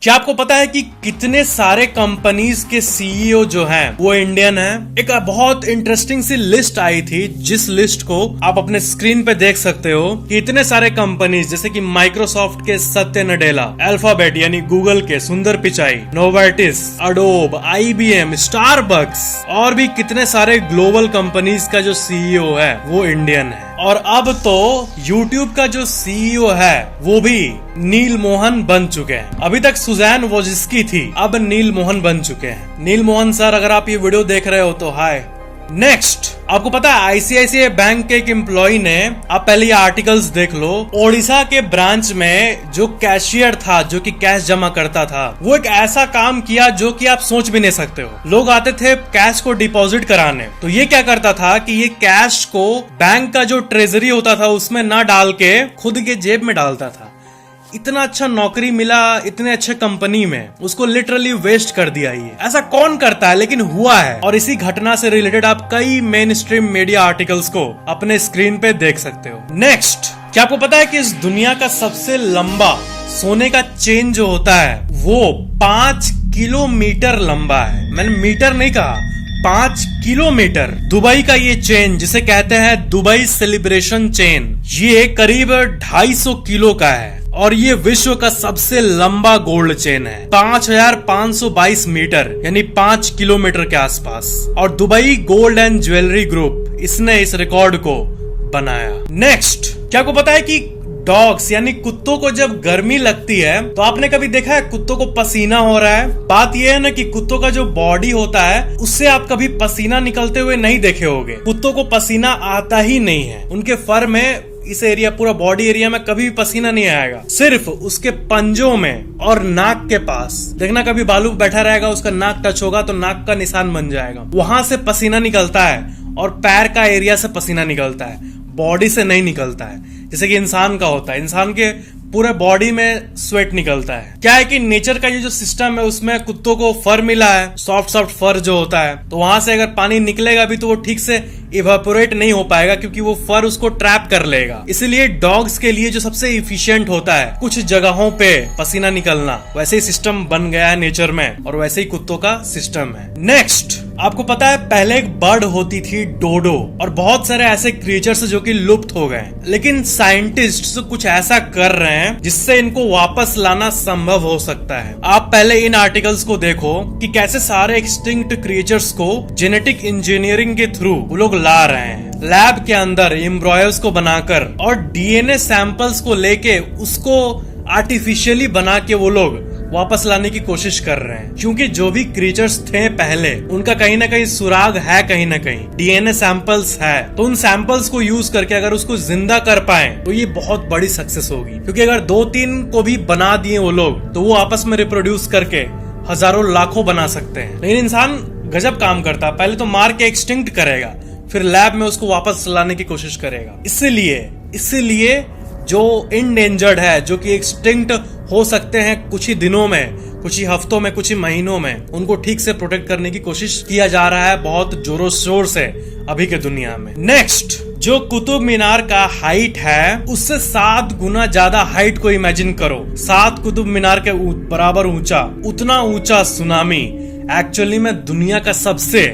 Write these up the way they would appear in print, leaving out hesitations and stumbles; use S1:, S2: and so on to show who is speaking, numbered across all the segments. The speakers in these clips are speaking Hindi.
S1: क्या आपको पता है कि कितने सारे कंपनीज के सीईओ जो हैं वो इंडियन हैं? एक बहुत इंटरेस्टिंग सी लिस्ट आई थी, जिस लिस्ट को आप अपने स्क्रीन पे देख सकते हो कि इतने सारे कंपनीज जैसे कि माइक्रोसॉफ्ट के सत्य नडेला, अल्फाबेट यानी गूगल के सुंदर Pichai, Novartis, Adobe, IBM, Starbucks और भी कितने सारे ग्लोबल कंपनीज का जो सीईओ है वो इंडियन है। और अब तो YouTube का जो सीईओ है वो भी नील मोहन बन चुके हैं। अभी तक सुजैन वोजिस्की थी, अब नील मोहन बन चुके हैं। नील मोहन सर, अगर आप ये वीडियो देख रहे हो तो हाय। नेक्स्ट, आपको पता है ICICI बैंक के एक एम्प्लॉय ने, आप पहले ये आर्टिकल्स देख लो, ओडिशा के ब्रांच में जो कैशियर था, जो कि कैश जमा करता था, वो एक ऐसा काम किया जो कि आप सोच भी नहीं सकते हो। लोग आते थे कैश को डिपॉजिट कराने, तो ये क्या करता था कि ये कैश को बैंक का जो ट्रेजरी होता था उसमें ना डाल के खुद के जेब में डालता था। इतना अच्छा नौकरी मिला इतने अच्छे कंपनी में, उसको लिटरली वेस्ट कर दिया। ये ऐसा कौन करता है, लेकिन हुआ है। और इसी घटना से रिलेटेड आप कई मेन स्ट्रीम मीडिया आर्टिकल्स को अपने स्क्रीन पे देख सकते हो। नेक्स्ट, क्या आपको पता है कि इस दुनिया का सबसे लंबा सोने का चेन जो होता है वो 5 किलोमीटर लंबा है। मैंने मीटर नहीं कहा, 5 किलोमीटर। दुबई का ये चेन, जिसे कहते हैं दुबई सेलिब्रेशन चेन, ये करीब 250 किलो का है और ये विश्व का सबसे लंबा गोल्ड चेन है। 5522 मीटर यानी 5 किलोमीटर के आसपास। और Dubai gold and jewellery group, इसने इस रिकॉर्ड को बनाया। नेक्स्ट, क्या आपको पता है कि डॉग्स यानी कुत्तों को जब गर्मी लगती है तो आपने कभी देखा है कुत्तों को पसीना हो रहा है? बात यह है ना कि कुत्तों का जो बॉडी होता है उससे आप कभी पसीना निकलते हुए नहीं देखे होंगे। कुत्तों को पसीना आता ही नहीं है। उनके फर में, इस एरिया, पूरा बॉडी एरिया में कभी भी पसीना नहीं आएगा। सिर्फ उसके पंजों में और नाक के पास देखना, कभी बालू बैठा रहेगा, उसका नाक टच होगा तो नाक का निशान बन जाएगा, वहां से पसीना निकलता है। और पैर का एरिया से पसीना निकलता है, बॉडी से नहीं निकलता है, जैसे कि इंसान का होता है। इंसान के पूरे बॉडी में स्वेट निकलता है। क्या है कि नेचर का ये जो सिस्टम है उसमें कुत्तों को फर मिला है, सॉफ्ट सॉफ्ट फर जो होता है, तो वहां से अगर पानी निकलेगा भी तो वो ठीक से इवेपोरेट नहीं हो पाएगा, क्योंकि वो फर उसको ट्रैप कर लेगा। इसलिए डॉग्स के लिए जो सबसे इफिशिएंट होता है कुछ जगहों पे पसीना निकलना, वैसे ही सिस्टम बन गया है नेचर में, और वैसे ही कुत्तों का सिस्टम है। नेक्स्ट, आपको पता है पहले एक बर्ड होती थी डोडो, और बहुत सारे ऐसे क्रिएचर्स जो कि लुप्त हो गए, लेकिन साइंटिस्ट कुछ ऐसा कर रहे हैं जिससे इनको वापस लाना संभव हो सकता है। आप पहले इन आर्टिकल्स को देखो कि कैसे सारे एक्सटिंक्ट क्रिएचर्स को जेनेटिक इंजीनियरिंग के थ्रू वो लोग ला रहे हैं, लैब के अंदर एम्ब्रॉयर्स को बनाकर, और DNA सैंपल्स को लेके उसको आर्टिफिशियली बना के वो लोग वापस लाने की कोशिश कर रहे हैं। क्योंकि जो भी क्रिएचर्स थे पहले, उनका कहीं ना कहीं सुराग है, कहीं ना कहीं DNA सैंपल्स है, तो उन सैंपल्स को यूज करके अगर उसको जिंदा कर पाए तो ये बहुत बड़ी सक्सेस होगी। क्योंकि अगर 2-3 को भी बना दिए वो लोग, तो वो आपस में रिप्रोड्यूस करके हजारों लाखों बना सकते हैं। लेकिन इंसान गजब काम करता है, पहले तो मार के एक्सटिंक्ट करेगा, फिर लैब में उसको वापस लाने की कोशिश करेगा। इसीलिए जो इंडेंजर्ड है, जो कि एक्सटिंक्ट हो सकते हैं कुछ ही दिनों में, कुछ ही हफ्तों में, कुछ ही महीनों में, उनको ठीक से प्रोटेक्ट करने की कोशिश किया जा रहा है बहुत जोरों शोर से अभी के दुनिया में। नेक्स्ट, जो कुतुब मीनार का हाइट है उससे 7 गुना ज्यादा हाइट को इमेजिन करो। 7 कुतुब मीनार के बराबर ऊंचा, उतना ऊंचा सुनामी एक्चुअली में दुनिया का सबसे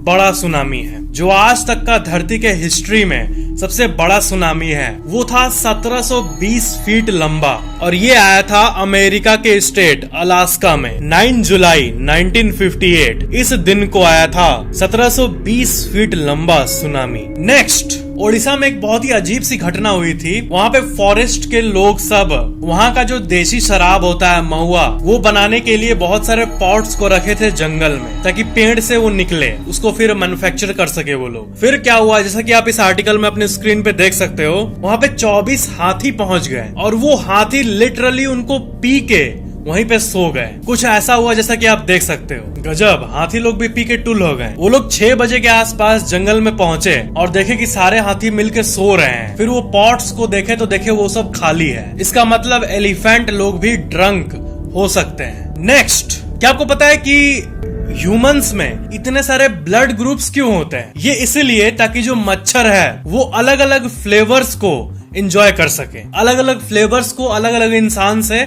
S1: बड़ा सुनामी है। जो आज तक का धरती के हिस्ट्री में सबसे बड़ा सुनामी है वो था 1720 फीट लंबा, और ये आया था अमेरिका के स्टेट अलास्का में 9 जुलाई 1958। इस दिन को आया था 1720 फीट लंबा सुनामी। नेक्स्ट, ओडिशा में एक बहुत ही अजीब सी घटना हुई थी। वहाँ पे फॉरेस्ट के लोग सब वहाँ का जो देसी शराब होता है महुआ, वो बनाने के लिए बहुत सारे पॉट्स को रखे थे जंगल में, ताकि पेड़ से वो निकले, उसको फिर मैन्युफैक्चर कर सके वो लोग। फिर क्या हुआ, जैसा कि आप इस आर्टिकल में अपने स्क्रीन पे देख सकते हो, वहाँ पे 24 हाथी पहुंच गए, और वो हाथी लिटरली उनको पी के वहीं पे सो गए। कुछ ऐसा हुआ जैसा कि आप देख सकते हो। गजब, हाथी लोग भी पी के टुल हो गए। वो लोग 6 बजे के आसपास जंगल में पहुंचे और देखे कि सारे हाथी मिलके सो रहे हैं। फिर वो पॉट्स को देखे तो देखे वो सब खाली है। इसका मतलब एलिफेंट लोग भी ड्रंक हो सकते हैं। नेक्स्ट, क्या आपको पता है कि ह्यूमंस में इतने सारे ब्लड ग्रुप्स क्यों होते हैं? ये इसीलिए ताकि जो मच्छर है वो अलग अलग फ्लेवर्स को एंजॉय कर सके, अलग अलग फ्लेवर्स को अलग अलग इंसान से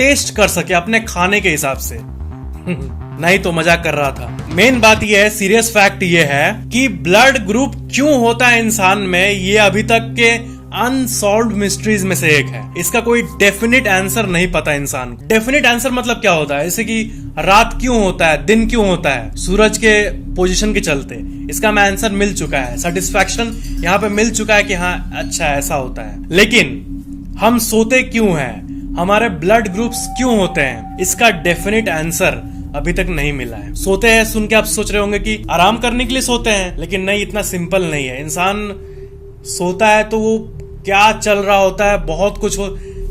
S1: टेस्ट कर सके अपने खाने के हिसाब से। नहीं तो मजाक कर रहा था। मेन बात यह है, सीरियस फैक्ट यह है कि ब्लड ग्रुप क्यों होता है इंसान में, ये अभी तक के अनसॉल्व्ड मिस्ट्रीज में से एक है। इसका कोई डेफिनेट आंसर नहीं पता इंसान को। डेफिनेट आंसर मतलब क्या होता है, जैसे कि रात क्यों होता है, दिन क्यों होता है, सूरज के पोजीशन के चलते। इसका मैं आंसर मिल चुका है, सेटिस्फैक्शन यहाँ पे मिल चुका है कि हाँ अच्छा ऐसा होता है। लेकिन हम सोते क्यों हैं, हमारे ब्लड ग्रुप्स क्यों होते हैं, इसका डेफिनेट आंसर अभी तक नहीं मिला है। सोते हैं सुन के आप सोच रहे होंगे कि आराम करने के लिए सोते हैं, लेकिन नहीं, इतना सिंपल नहीं है। इंसान सोता है तो वो क्या चल रहा होता है, बहुत कुछ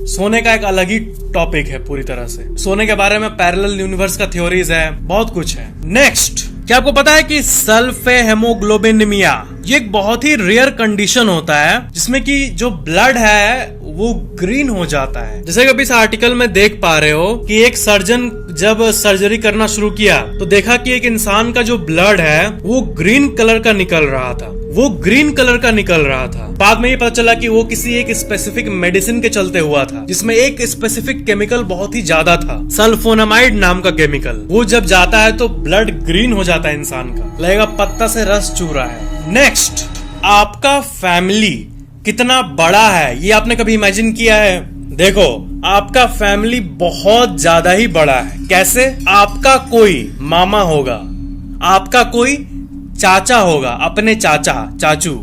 S1: सोने का एक अलग ही टॉपिक है पूरी तरह से। सोने के बारे में पैरेलल यूनिवर्स का थ्योरीज है, बहुत कुछ है। नेक्स्ट, क्या आपको पता है कि सल्फे हेमोग्लोबिनेमिया ये एक बहुत ही रेयर कंडीशन होता है जिसमें कि जो ब्लड है वो ग्रीन हो जाता है। जैसे कि अभी इस आर्टिकल में देख पा रहे हो कि एक सर्जन जब सर्जरी करना शुरू किया तो देखा कि एक इंसान का जो ब्लड है वो ग्रीन कलर का निकल रहा था, वो ग्रीन कलर का निकल रहा था। बाद में ये पता चला कि वो किसी एक स्पेसिफिक मेडिसिन के चलते हुआ था जिसमें एक स्पेसिफिक केमिकल बहुत ही ज्यादा था, सल्फोनामाइड नाम का केमिकल। वो जब जाता है तो ब्लड ग्रीन हो जाता है इंसान का, लगेगा पत्ता से रस चू रहा है। नेक्स्ट, आपका फैमिली कितना बड़ा है ये आपने कभी इमेजिन किया है? देखो, आपका फैमिली बहुत ज्यादा ही बड़ा है। कैसे? आपका कोई मामा होगा, आपका कोई चाचा होगा, अपने चाचा, चाचू,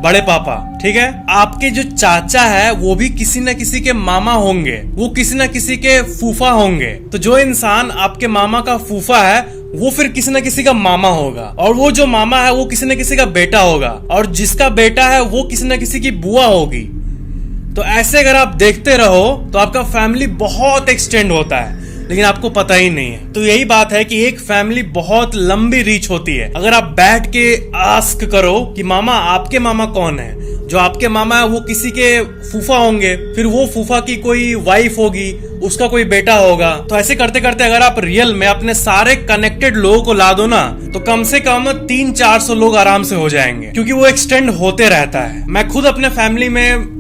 S1: बड़े पापा, ठीक है। आपके जो चाचा है वो भी किसी न किसी के मामा होंगे, वो किसी न किसी के फूफा होंगे। तो जो इंसान आपके मामा का फूफा है वो फिर किसी न किसी का मामा होगा, और वो जो मामा है वो किसी न किसी का बेटा होगा, और जिसका बेटा है वो किसी न किसी की बुआ होगी। तो ऐसे अगर आप देखते रहो तो आपका फैमिली बहुत एक्सटेंड होता है, लेकिन आपको पता ही नहीं है। तो यही बात है कि एक फैमिली बहुत लंबी रीच होती है। अगर आप बैठ के आस्क करो कि मामा आपके मामा कौन है, जो आपके मामा है वो किसी के फूफा होंगे, फिर वो फूफा की कोई वाइफ होगी, उसका कोई बेटा होगा। तो ऐसे करते करते अगर आप रियल में अपने सारे कनेक्टेड लोगों को ला दो ना तो कम से कम 300-400 लोग आराम से हो जाएंगे, क्योंकि वो एक्सटेंड होते रहता है। मैं खुद अपने फैमिली में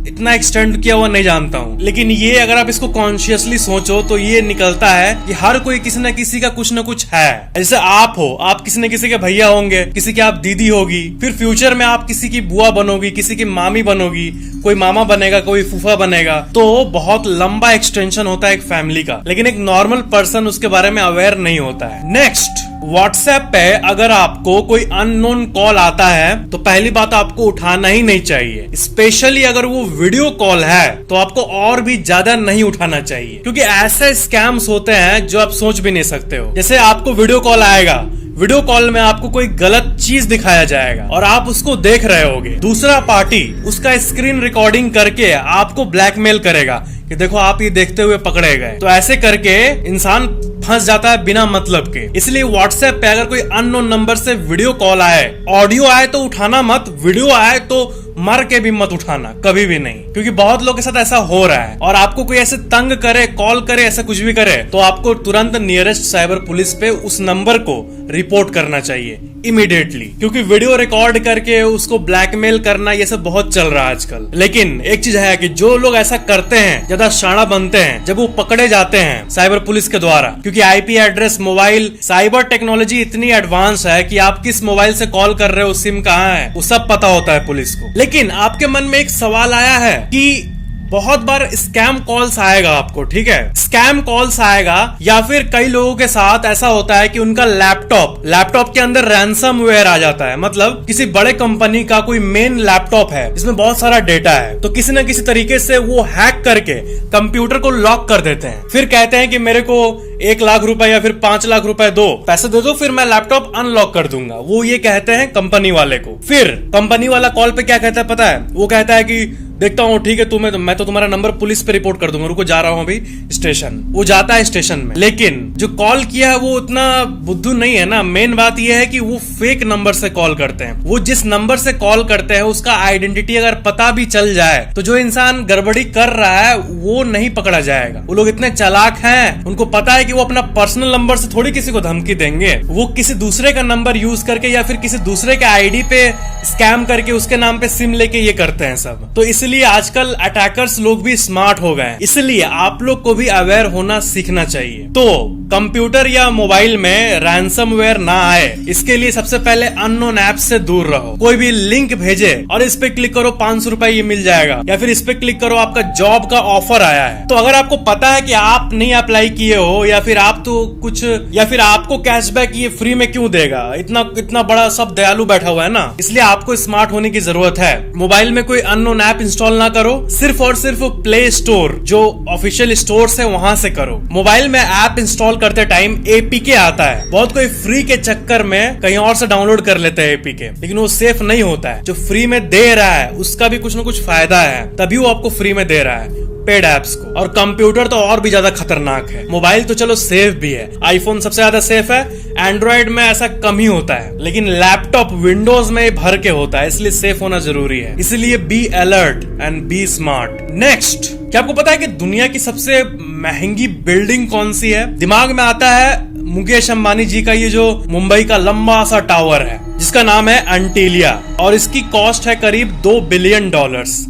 S1: इतना एक्सटेंड किया हुआ नहीं जानता हूँ, लेकिन ये अगर आप इसको कॉन्शियसली सोचो तो ये निकलता है कि हर कोई किसी न किसी का कुछ न कुछ है। जैसे आप हो, आप किसी न किसी के भैया होंगे, किसी की आप दीदी होगी, फिर फ्यूचर में आप किसी की बुआ बनोगी, किसी की मामी बनोगी, कोई मामा बनेगा, कोई फूफा बनेगा। तो बहुत लंबा एक्सटेंशन होता है एक फैमिली का, लेकिन एक नॉर्मल पर्सन उसके बारे में अवेयर नहीं होता है। नेक्स्ट, व्हाट्सएप पे अगर आपको कोई अननोन कॉल आता है तो पहली बात आपको उठाना ही नहीं चाहिए, स्पेशली अगर वो वीडियो कॉल है तो आपको और भी ज्यादा नहीं उठाना चाहिए, क्योंकि ऐसे स्कैम्स होते हैं जो आप सोच भी नहीं सकते हो। जैसे आपको वीडियो कॉल आएगा, वीडियो कॉल में आपको कोई गलत चीज दिखाया जाएगा और आप उसको देख रहे होगे, दूसरा पार्टी उसका स्क्रीन रिकॉर्डिंग करके आपको ब्लैकमेल करेगा कि देखो आप ये देखते हुए पकड़े गए। तो ऐसे करके इंसान फंस जाता है बिना मतलब के। इसलिए व्हाट्सएप पे अगर कोई अननोन नंबर से वीडियो कॉल आए, ऑडियो आए तो उठाना मत, वीडियो आए तो मर के भी मत उठाना, कभी भी नहीं, क्योंकि बहुत लोग के साथ ऐसा हो रहा है। और आपको कोई ऐसे तंग करे, कॉल करे, ऐसा कुछ भी करे तो आपको तुरंत नियरेस्ट साइबर पुलिस पे उस नंबर को रिपोर्ट करना चाहिए इमीडिएटली, क्योंकि वीडियो रिकॉर्ड करके उसको ब्लैकमेल करना ये सब बहुत चल रहा है आजकल। लेकिन एक चीज है कि जो लोग ऐसा करते हैं ज्यादा शाणा बनते हैं जब वो पकड़े जाते हैं साइबर पुलिस के द्वारा, क्योंकि IP address, mobile, cyber technology इतनी एडवांस है कि आप किस मोबाइल से कॉल कर रहे हो, सिम कहाँ है, वो सब पता होता है पुलिस को। लेकिन आपके मन में एक सवाल आया है कि बहुत बार स्कैम कॉल्स आएगा आपको, ठीक है, स्कैम कॉल्स आएगा, या फिर कई लोगों के साथ ऐसा होता है कि उनका लैपटॉप के अंदर रैंसमवेयर आ जाता है। मतलब किसी बड़े कंपनी का कोई मेन लैपटॉप है जिसमें बहुत सारा डेटा है, तो किसी न किसी तरीके से वो हैक करके कंप्यूटर को लॉक कर देते हैं, फिर कहते हैं कि मेरे को 1 लाख रुपए या फिर 5 लाख रुपए दो, पैसे दे दो, फिर मैं लैपटॉप अनलॉक कर दूंगा। वो ये कहते हैं कंपनी वाले को। फिर कंपनी वाला कॉल पे क्या कहता है पता है? वो कहता है कि देखता हूँ, ठीक है, मैं तो तुम्हारा नंबर पुलिस पे रिपोर्ट कर दूंगा, रुको जा रहा हूँ अभी स्टेशन। वो जाता है स्टेशन में, लेकिन जो कॉल किया है वो उतना बुद्धू नहीं है ना। मेन बात ये है कि वो फेक नंबर से कॉल करते हैं। वो जिस नंबर से कॉल करते हैं उसका आइडेंटिटी अगर पता भी चल जाए तो जो इंसान गड़बड़ी कर रहा है वो नहीं पकड़ा जाएगा। वो लोग इतने चालाक हैं, उनको पता है कि वो अपना पर्सनल नंबर से थोड़ी किसी को धमकी देंगे, वो किसी दूसरे का नंबर यूज करके या फिर किसी दूसरे के आईडी पे स्कैम करके उसके नाम पे सिम लेके ये करते हैं सब। तो इसलिए इसलिए आजकल अटैकर्स लोग भी स्मार्ट हो गए, इसलिए आप लोग को भी अवेयर होना सीखना चाहिए। तो कंप्यूटर या मोबाइल में रैंसमवेयर ना आए, इसके लिए सबसे पहले अननोन ऐप से दूर रहो। कोई भी लिंक भेजे और इस पे क्लिक करो 500 रुपए ये मिल जाएगा, या फिर इस पे क्लिक करो आपका जॉब का ऑफर आया है। तो अगर आपको पता है कि आप नहीं अप्लाई किए हो, या फिर आप तो कुछ, या फिर आपको कैशबैक ये फ्री में क्यों देगा, इतना बड़ा सब दयालु बैठा हुआ है ना, इसलिए आपको स्मार्ट होने की जरूरत है। मोबाइल में कोई अननोन ऐप इंस्टॉल ना करो, सिर्फ और सिर्फ प्ले स्टोर जो ऑफिशियल स्टोर्स है वहां से करो। मोबाइल में ऐप इंस्टॉल करते टाइम एपीके आता है, बहुत कोई फ्री के चक्कर में कहीं और से डाउनलोड कर लेते हैं एपीके, लेकिन वो सेफ नहीं होता है। जो फ्री में दे रहा है उसका भी कुछ ना कुछ फायदा है, तभी वो आपको फ्री में दे रहा है पेड एप्स को। और कंप्यूटर तो और भी ज्यादा खतरनाक है। मोबाइल तो चलो सेफ भी है, आईफोन सबसे ज्यादा सेफ है, एंड्रॉइड में ऐसा कम ही होता है, लेकिन लैपटॉप विंडोज में भर के होता है, इसलिए सेफ होना जरूरी है। इसलिए be alert and be smart. Next, क्या आपको पता है कि दुनिया की सबसे महंगी बिल्डिंग कौन सी है? दिमाग में आता है मुकेश अंबानी जी का ये जो मुंबई का लंबा सा टावर है, जिसका नाम है एंटीलिया, और इसकी कॉस्ट है करीब $2 बिलियन,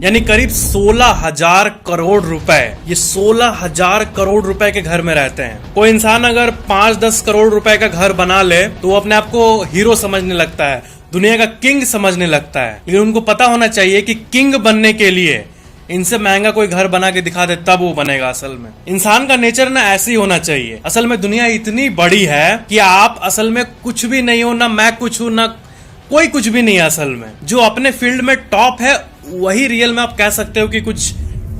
S1: यानी करीब 16,000 करोड़ रुपए। ये 16,000 करोड़ रुपए के घर में रहते हैं। कोई इंसान अगर 5-10 करोड़ रुपए का घर बना ले तो वो अपने आप को हीरो समझने लगता है, दुनिया का किंग समझने लगता है। लेकिन उनको पता होना चाहिए कि किंग बनने के लिए इनसे महंगा कोई घर बना के दिखा दे तब वो बनेगा। असल में इंसान का नेचर ना ऐसे ही होना चाहिए। असल में दुनिया इतनी बड़ी है कि आप असल में कुछ भी नहीं हो, ना मैं कुछ हूं, ना कोई कुछ भी नहीं है। असल में जो अपने फील्ड में टॉप है वही रियल में आप कह सकते हो कि कुछ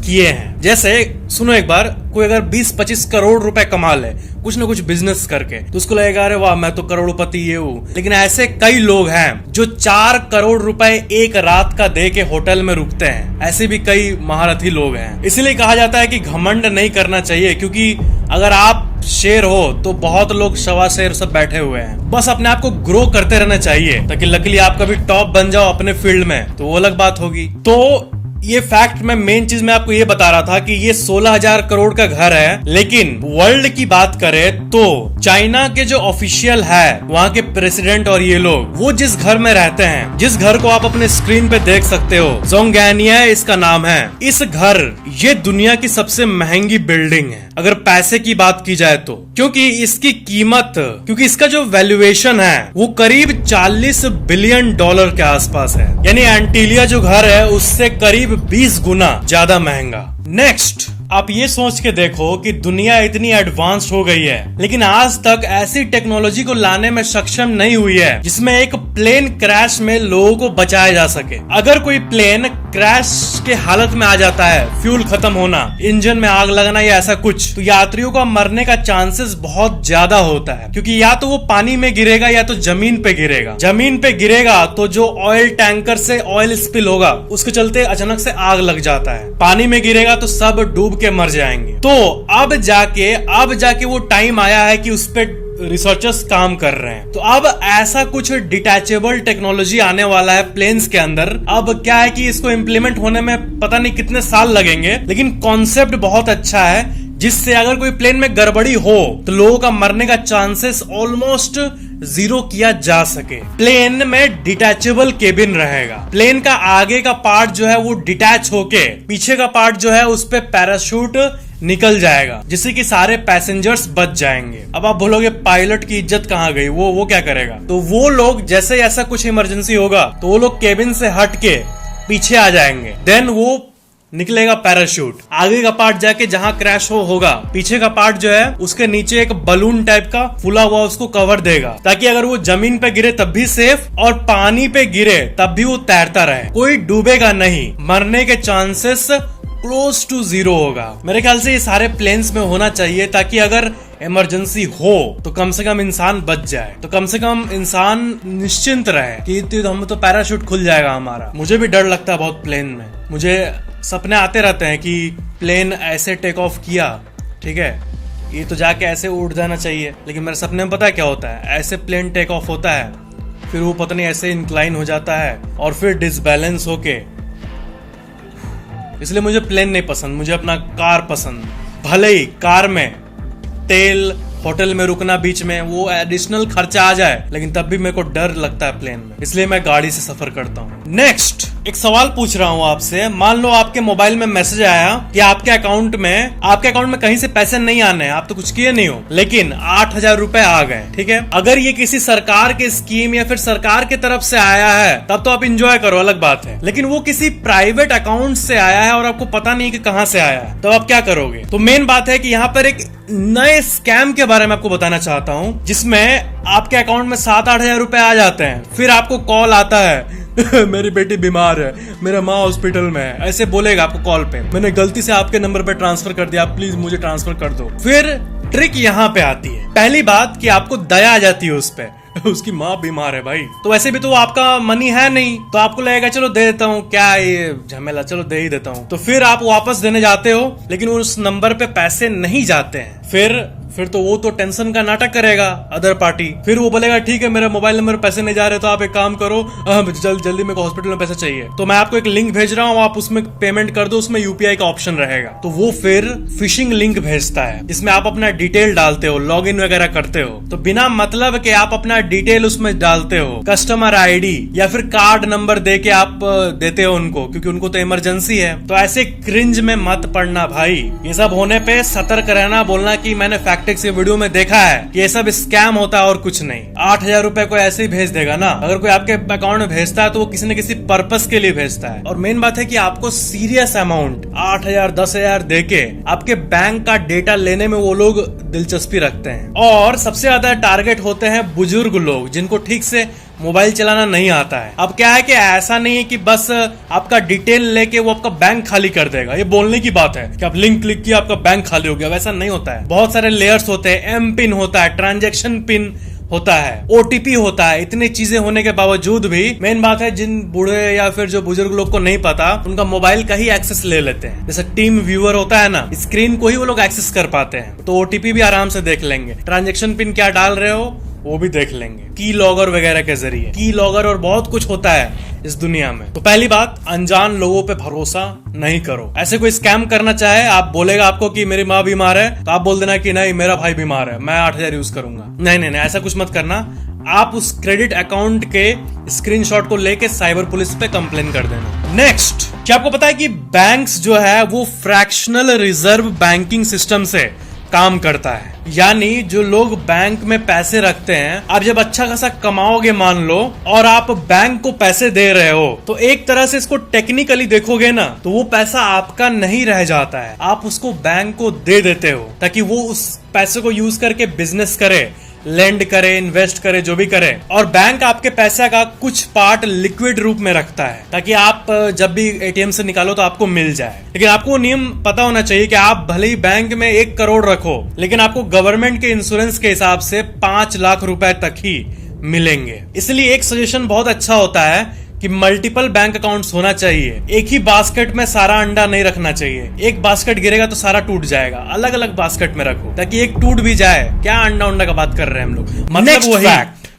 S1: किए हैं। जैसे सुनो, एक बार कोई अगर 20-25 करोड़ रुपए कमा ले कुछ ना कुछ बिजनेस करके, तो उसको लगेगा अरे वाह मैं तो करोड़पति ये हूँ। लेकिन ऐसे कई लोग हैं जो 4 करोड़ रुपए एक रात का दे के होटल में रुकते हैं। ऐसे भी कई महारथी लोग हैं। इसलिए कहा जाता है कि घमंड नहीं करना चाहिए, क्योंकि अगर आप शेर हो तो बहुत लोग सवा शेर सब बैठे हुए हैं। बस अपने आप को ग्रो करते रहना चाहिए, ताकि लकीली आप कभी टॉप बन जाओ अपने फील्ड में, तो वो अलग बात होगी। तो ये फैक्ट में मेन चीज मैं आपको ये बता रहा था कि ये 16,000 करोड़ का घर है। लेकिन वर्ल्ड की बात करें तो चाइना के जो ऑफिशियल है, वहाँ के प्रेसिडेंट और ये लोग, वो जिस घर में रहते हैं, जिस घर को आप अपने स्क्रीन पे देख सकते हो, जोंगैनिया इसका नाम है। इस घर, ये दुनिया की सबसे महंगी बिल्डिंग है अगर पैसे की बात की जाए तो, क्योंकि इसकी कीमत, क्योंकि इसका जो वैल्यूएशन है वो करीब $40 बिलियन के आसपास है। यानी एंटीलिया जो घर है उससे करीब 20 गुना ज्यादा महंगा। नेक्स्ट, आप ये सोच के देखो कि दुनिया इतनी एडवांस हो गई है, लेकिन आज तक ऐसी टेक्नोलॉजी को लाने में सक्षम नहीं हुई है जिसमें एक प्लेन क्रैश में लोगों को बचाया जा सके। अगर कोई प्लेन क्रैश के हालत में आ जाता है, फ्यूल खत्म होना, इंजन में आग लगना या ऐसा कुछ, तो यात्रियों का मरने का चांसेस बहुत ज्यादा होता है, क्योंकि या तो वो पानी में गिरेगा या तो जमीन पे गिरेगा। जमीन पे गिरेगा तो जो ऑयल टैंकर से ऑयल स्पिल होगा उसके चलते अचानक से आग लग जाता है। पानी में गिरेगा तो सब डूब के मर जाएंगे। तो अब जाके वो टाइम आया है कि उस पे रिसर्चर्स काम कर रहे हैं। तो अब ऐसा कुछ डिटैचेबल टेक्नोलॉजी आने वाला है प्लेन्स के अंदर। अब क्या है कि इसको इम्प्लीमेंट होने में पता नहीं कितने साल लगेंगे, लेकिन कॉन्सेप्ट बहुत अच्छा है, जिससे अगर कोई प्लेन में गड़बड़ी हो तो लोगों का मरने का चांसेस ऑलमोस्ट 0 किया जा सके। प्लेन में डिटैचेबल केबिन रहेगा। प्लेन का आगे का पार्ट जो है वो डिटैच होके पीछे का पार्ट जो है उस पे पैराशूट निकल जाएगा, जिससे कि सारे पैसेंजर्स बच जाएंगे। अब आप बोलोगे पायलट की इज्जत कहाँ गई, वो क्या करेगा? तो वो लोग जैसे ऐसा कुछ इमरजेंसी होगा तो वो लोग केबिन से हट के पीछे आ जाएंगे। देन वो निकलेगा पैराशूट, आगे का पार्ट जाके जहां क्रैश होगा, पीछे का पार्ट जो है उसके नीचे एक बलून टाइप का फूला हुआ उसको कवर देगा, ताकि अगर वो जमीन पे गिरे तब भी सेफ और पानी पे गिरे तब भी वो तैरता रहे, कोई डूबेगा नहीं। मरने के चांसेस क्लोज टू 0 होगा। मेरे ख्याल से ये सारे प्लेन्स में होना चाहिए, ताकि अगर इमरजेंसी हो तो कम से कम इंसान बच जाए, तो कम से कम इंसान निश्चिंत रहे कि हम तो पैराशूट खुल जाएगा हमारा। मुझे भी डर लगता है बहुत प्लेन में, मुझे सपने आते रहते हैं कि प्लेन ऐसे टेक ऑफ किया, ठीक है, ये तो जाके ऐसे उड़ जाना चाहिए, लेकिन मेरे सपने में पता है क्या होता है, ऐसे प्लेन टेक ऑफ होता है, फिर वो पता नहीं ऐसे इंक्लाइन हो जाता है और फिर डिसबैलेंस होके। इसलिए मुझे प्लेन नहीं पसंद, मुझे अपना कार पसंद। भले ही कार में तेल, होटल में रुकना बीच में, वो एडिशनल खर्चा आ जाए, लेकिन तब भी मेरे को डर लगता है प्लेन में, इसलिए मैं गाड़ी से सफर करता हूँ। नेक्स्ट एक सवाल पूछ रहा हूँ आपसे। मान लो आपके मोबाइल में मैसेज आया कि आपके अकाउंट में कहीं से पैसे नहीं आने, आप तो कुछ किए नहीं हो, लेकिन 8,000 रुपए आ गए। ठीक है, अगर ये किसी सरकार के स्कीम या फिर सरकार की तरफ से आया है तब तो आप इंजॉय करो, अलग बात है। लेकिन वो किसी प्राइवेट अकाउंट से आया है और आपको पता नहीं कि कहां से आया है, तो आप क्या करोगे? तो मेन बात है कि यहाँ पर एक नए स्कैम के बारे में आपको बताना चाहता हूँ, जिसमें आपके अकाउंट में 7-8 हजार रुपए आ जाते हैं, फिर आपको कॉल आता है मेरी बेटी बीमार है, मेरा माँ हॉस्पिटल में है, ऐसे बोलेगा आपको कॉल पे, मैंने गलती से आपके नंबर पे ट्रांसफर कर दिया, आप प्लीज मुझे ट्रांसफर कर दो। फिर ट्रिक यहाँ पे आती है। पहली बात कि आपको दया आ जाती है उस पे उसकी माँ बीमार है भाई, तो वैसे भी तो आपका मनी है नहीं, तो आपको लगेगा चलो दे देता हूँ, क्या ये झमेला, चलो दे ही देता हूँ। तो फिर आप वापस देने जाते हो, लेकिन उस नंबर पे पैसे नहीं जाते हैं। फिर तो वो तो टेंशन का नाटक करेगा अदर पार्टी, फिर वो बोलेगा ठीक है मेरा मोबाइल नंबर पैसे नहीं जा रहे, तो आप एक काम करो, जल्दी मेरे को हॉस्पिटल में पैसे चाहिए, तो मैं आपको एक लिंक भेज रहा हूँ, आप उसमें पेमेंट कर दो, उसमें यूपीआई का ऑप्शन रहेगा। तो वो फिर फिशिंग लिंक भेजता है, जिसमें आप अपना डिटेल डालते हो, लॉग इन वगैरह करते हो, तो बिना मतलब के आप अपना डिटेल उसमें डालते हो, कस्टमर आईडी या फिर कार्ड नंबर दे के आप देते हो उनको, क्योंकि उनको तो इमरजेंसी है। तो ऐसे क्रिंज में मत पड़ना भाई। ये सब होने पे सतर्क रहना, बोलना कि मैंने फैक्टिक्स के वीडियो में देखा है कि ये सब स्कैम होता है और कुछ नहीं। 8,000 रुपए को ऐसे ही भेज देगा ना, अगर कोई आपके अकाउंट में भेजता है तो वो किसी न किसी पर्पस के लिए भेजता है। और मेन बात है कि आपको सीरियस अमाउंट 8,000 10,000 देके आपके बैंक का डेटा लेने में वो लोग दिलचस्पी रखते हैं। और सबसे ज्यादा टारगेट होते हैं बुजुर्ग लोग, जिनको ठीक से मोबाइल चलाना नहीं आता है। अब क्या है कि ऐसा नहीं है कि बस आपका डिटेल लेके वो आपका बैंक खाली कर देगा, ये बोलने की बात है कि आप लिंक क्लिक किया आपका बैंक खाली हो गया, वैसा नहीं होता है। बहुत सारे लेयर्स होते हैं, एम पिन होता है, ट्रांजैक्शन पिन होता है, ओटीपी होता है, इतनी चीजें होने के बावजूद भी मेन बात है जिन बूढ़े या फिर जो बुजुर्ग लोग को नहीं पता, उनका मोबाइल का ही एक्सेस ले लेते हैं। जैसे टीम व्यूअर होता है ना, स्क्रीन को ही वो लोग एक्सेस कर पाते हैं, तो ओटीपी भी आराम से देख लेंगे, ट्रांजैक्शन पिन क्या डाल रहे हो वो भी देख लेंगे, की लॉगर वगैरह के जरिए, की लॉगर और बहुत कुछ होता है इस दुनिया में। तो पहली बात, अनजान लोगों पे भरोसा नहीं करो। ऐसे कोई स्कैम करना चाहे, आप बोलेगा आपको कि मेरी माँ बीमार है, तो आप बोल देना कि नहीं मेरा भाई बीमार है, मैं 8,000 यूज करूंगा। नहीं, ऐसा कुछ मत करना। आप उस क्रेडिट अकाउंट के स्क्रीनशॉट को लेके साइबर पुलिस पे कंप्लेन कर देना। नेक्स्ट, क्या आपको पता है कि बैंक्स जो है वो फ्रैक्शनल रिजर्व बैंकिंग सिस्टम से काम करता है, यानी जो लोग बैंक में पैसे रखते हैं, आप जब अच्छा खासा कमाओगे मान लो और आप बैंक को पैसे दे रहे हो, तो एक तरह से इसको टेक्निकली देखोगे ना, तो वो पैसा आपका नहीं रह जाता है, आप उसको बैंक को दे देते हो ताकि वो उस पैसे को यूज करके बिजनेस करे, लेंड करे, इन्वेस्ट करे, जो भी करे। और बैंक आपके पैसे का कुछ पार्ट लिक्विड रूप में रखता है ताकि आप जब भी एटीएम से निकालो तो आपको मिल जाए। लेकिन आपको नियम पता होना चाहिए कि आप भले ही बैंक में 1 करोड़ रखो, लेकिन आपको गवर्नमेंट के इंश्योरेंस के हिसाब से 5 लाख रुपए तक ही मिलेंगे। इसलिए एक सजेशन बहुत अच्छा होता है कि मल्टीपल बैंक अकाउंट्स होना चाहिए। एक ही बास्केट में सारा अंडा नहीं रखना चाहिए, एक बास्केट गिरेगा तो सारा टूट जाएगा, अलग अलग बास्केट में रखो ताकि एक टूट भी जाए। क्या अंडा उंडा का बात कर रहे हैं हम लोग। मतलब वही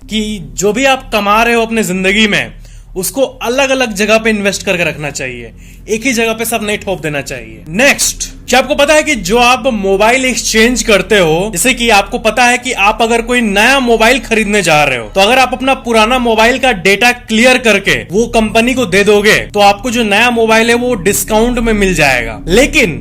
S1: कि जो भी आप कमा रहे हो अपने जिंदगी में, उसको अलग अलग जगह पे इन्वेस्ट करके रखना चाहिए, एक ही जगह पे सब नहीं ठोप देना चाहिए। नेक्स्ट, क्या आपको पता है कि जो आप मोबाइल एक्सचेंज करते हो, जैसे कि आपको पता है कि आप अगर कोई नया मोबाइल खरीदने जा रहे हो, तो अगर आप अपना पुराना मोबाइल का डेटा क्लियर करके वो कंपनी को दे दोगे, तो आपको जो नया मोबाइल है वो डिस्काउंट में मिल जाएगा। लेकिन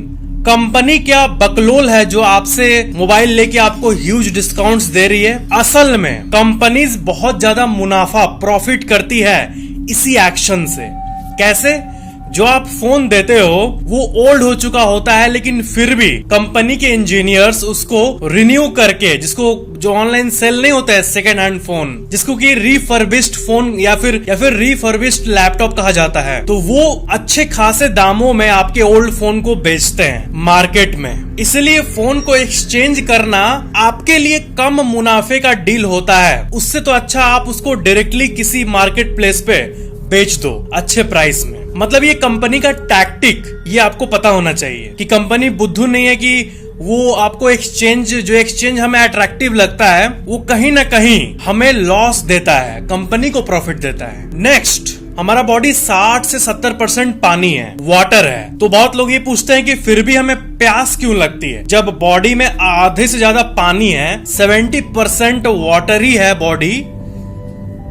S1: कंपनी क्या बकलोल है जो आपसे मोबाइल लेके आपको ह्यूज डिस्काउंट्स दे रही है? असल में कंपनीज बहुत ज्यादा मुनाफा प्रॉफिट करती है इसी एक्शन से। कैसे? जो आप फोन देते हो वो ओल्ड हो चुका होता है, लेकिन फिर भी कंपनी के इंजीनियर्स उसको रिन्यू करके, जिसको जो ऑनलाइन सेल नहीं होता है सेकेंड हैंड फोन, जिसको कि रिफर्बिश्ड फोन या फिर रिफर्बिश्ड लैपटॉप कहा जाता है, तो वो अच्छे खासे दामों में आपके ओल्ड फोन को बेचते हैं मार्केट में। इसलिए फोन को एक्सचेंज करना आपके लिए कम मुनाफे का डील होता है। उससे तो अच्छा आप उसको डायरेक्टली किसी मार्केट प्लेस पे बेच दो अच्छे प्राइस में। मतलब ये कंपनी का टैक्टिक, ये आपको पता होना चाहिए कि कंपनी बुद्धू नहीं है कि वो आपको एक्सचेंज हमें अट्रैक्टिव लगता है, वो कहीं ना कहीं हमें लॉस देता है, कंपनी को प्रॉफिट देता है। नेक्स्ट, हमारा बॉडी 60 से 70% पानी है, वाटर है। तो बहुत लोग ये पूछते हैं कि फिर भी हमें प्यास क्यों लगती है, जब बॉडी में आधे से ज्यादा पानी है, 70% वाटर ही है बॉडी,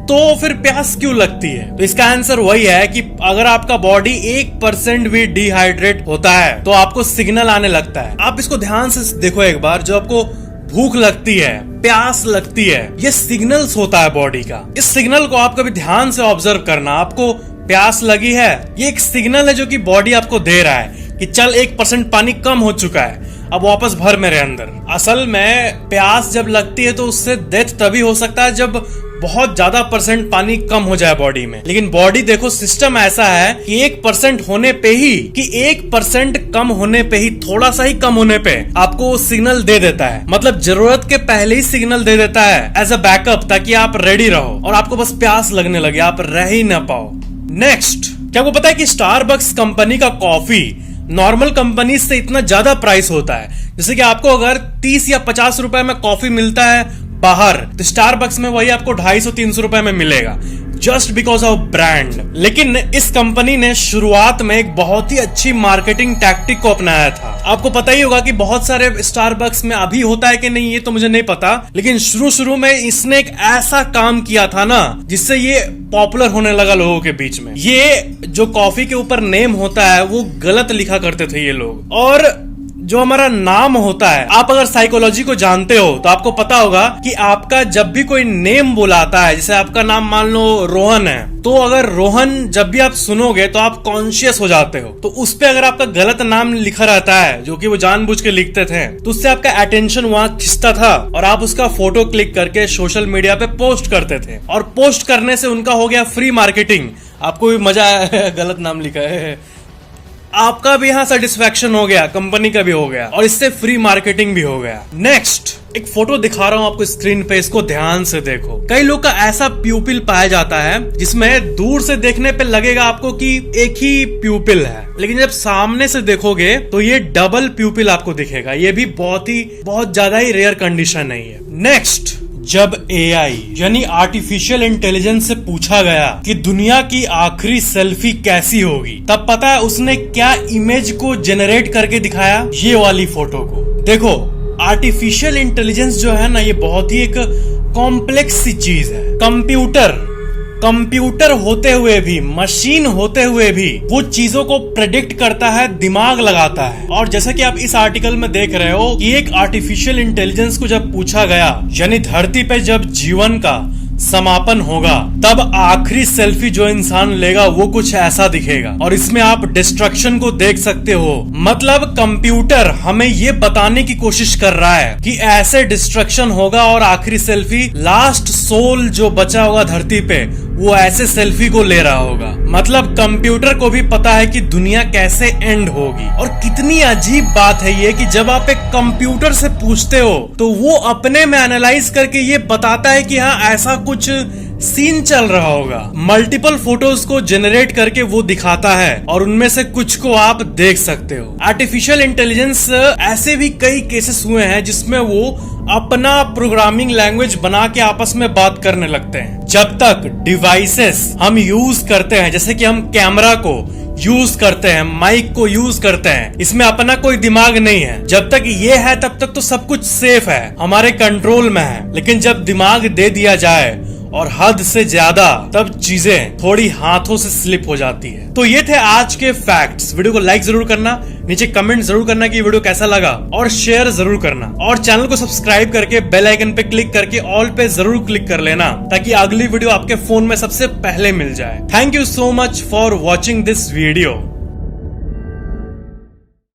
S1: तो फिर प्यास क्यों लगती है? तो इसका आंसर वही है कि अगर आपका बॉडी 1% भी डिहाइड्रेट होता है तो आपको सिग्नल आने लगता है। आप इसको ध्यान से देखो एक बार, जो आपको भूख लगती है, प्यास लगती है, ये सिग्नल्स होता है बॉडी का। इस सिग्नल को आप कभी ध्यान से ऑब्जर्व करना। आपको प्यास लगी है, ये एक सिग्नल है जो कि बॉडी आपको दे रहा है कि चल 1% पानी कम हो चुका है, अब वापस भर मेरे अंदर। असल में प्यास जब लगती है तो उससे डेथ तभी हो सकता है जब बहुत ज्यादा परसेंट पानी कम हो जाए बॉडी में। लेकिन बॉडी देखो, सिस्टम ऐसा है कि 1% होने पे ही, कि 1% कम होने पे ही, थोड़ा सा ही कम होने पे आपको सिग्नल दे देता है। मतलब जरूरत के पहले ही सिग्नल दे देता है एज अ बैकअप, ताकि आप रेडी रहो और आपको बस प्यास लगने लगे, आप रह ही ना पाओ। नेक्स्ट, क्या आपको पता है कि स्टारबक्स कंपनी का कॉफी नॉर्मल कंपनी से इतना ज्यादा प्राइस होता है? जैसे कि आपको अगर 30 या 50 रुपए में कॉफी मिलता है बाहर, तो स्टारबक्स में वही आपको 250-300 रुपए में मिलेगा, जस्ट बिकॉज ऑफ ब्रांड। लेकिन इस कंपनी ने शुरुआत में एक बहुत ही अच्छी मार्केटिंग टैक्टिक को अपनाया था। आपको पता ही होगा कि बहुत सारे स्टारबक्स में अभी होता है कि नहीं ये तो मुझे नहीं पता, लेकिन शुरू में इसने एक ऐसा काम किया था ना जिससे ये पॉपुलर होने लगा लोगों के बीच में। ये जो कॉफी के ऊपर नेम होता है वो गलत लिखा करते थे ये लोग, और जो हमारा नाम होता है, आप अगर साइकोलॉजी को जानते हो तो आपको पता होगा कि आपका जब भी कोई नेम बुलाता है, जैसे आपका नाम मान लो रोहन है, तो अगर रोहन जब भी आप सुनोगे तो आप कॉन्शियस हो जाते हो। तो उस पे अगर आपका गलत नाम लिखा रहता है, जो कि वो जानबूझ के लिखते थे, तो उससे आपका अटेंशन वहां खिंचता था और आप उसका फोटो क्लिक करके सोशल मीडिया पे पोस्ट करते थे, और पोस्ट करने से उनका हो गया फ्री मार्केटिंग। आपको भी मजा आया गलत नाम लिखा है, आपका भी यहाँ सेटिस्फेक्शन हो गया, कंपनी का भी हो गया, और इससे फ्री मार्केटिंग भी हो गया। नेक्स्ट, एक फोटो दिखा रहा हूँ आपको स्क्रीन पे, इसको ध्यान से देखो। कई लोग का ऐसा प्यूपिल पाया जाता है जिसमें दूर से देखने पे लगेगा आपको कि एक ही प्यूपिल है, लेकिन जब सामने से देखोगे तो ये डबल प्यूपिल आपको दिखेगा। ये भी बहुत ज्यादा ही रेयर कंडीशन नहीं है। नेक्स्ट, जब एआई यानी आर्टिफिशियल इंटेलिजेंस से पूछा गया कि दुनिया की आखिरी सेल्फी कैसी होगी, तब पता है उसने क्या इमेज को जनरेट करके दिखाया? ये वाली फोटो को देखो। आर्टिफिशियल इंटेलिजेंस जो है ना, ये बहुत ही एक कॉम्प्लेक्स सी चीज है। कंप्यूटर होते हुए भी, मशीन होते हुए भी वो चीजों को प्रेडिक्ट करता है, दिमाग लगाता है। और जैसा कि आप इस आर्टिकल में देख रहे हो कि एक आर्टिफिशियल इंटेलिजेंस को जब पूछा गया, यानी धरती पे जब जीवन का समापन होगा तब आखिरी सेल्फी जो इंसान लेगा वो कुछ ऐसा दिखेगा, और इसमें आप डिस्ट्रक्शन को देख सकते हो। मतलब कंप्यूटर हमें ये बताने की कोशिश कर रहा है कि ऐसे डिस्ट्रक्शन होगा और आखिरी सेल्फी, लास्ट सोल जो बचा होगा धरती पे, वो ऐसे सेल्फी को ले रहा होगा। मतलब कंप्यूटर को भी पता है कि दुनिया कैसे एंड होगी। और कितनी अजीब बात है ये कि जब आप एक कंप्यूटर से पूछते हो तो वो अपने में एनालाइज करके ये बताता है कि हाँ ऐसा कुछ सीन चल रहा होगा। मल्टीपल फोटोज को जनरेट करके वो दिखाता है और उनमें से कुछ को आप देख सकते हो। आर्टिफिशियल इंटेलिजेंस ऐसे भी कई केसेस हुए हैं जिसमें वो अपना प्रोग्रामिंग लैंग्वेज बना के आपस में बात करने लगते हैं। जब तक डिवाइसेस हम यूज करते हैं, जैसे कि हम कैमरा को यूज करते हैं, माइक को यूज करते हैं, इसमें अपना कोई दिमाग नहीं है। जब तक ये है तब तक तो सब कुछ सेफ है, हमारे कंट्रोल में है। लेकिन जब दिमाग दे दिया जाए और हद से ज्यादा, तब चीजें थोड़ी हाथों से स्लिप हो जाती है। तो ये थे आज के फैक्ट्स। वीडियो को लाइक जरूर करना, नीचे कमेंट जरूर करना कि वीडियो कैसा लगा, और शेयर जरूर करना, और चैनल को सब्सक्राइब करके बेल आइकन पे क्लिक करके ऑल पे जरूर क्लिक कर लेना, ताकि अगली वीडियो आपके फोन में सबसे पहले मिल जाए। Thank you so much for watching this video.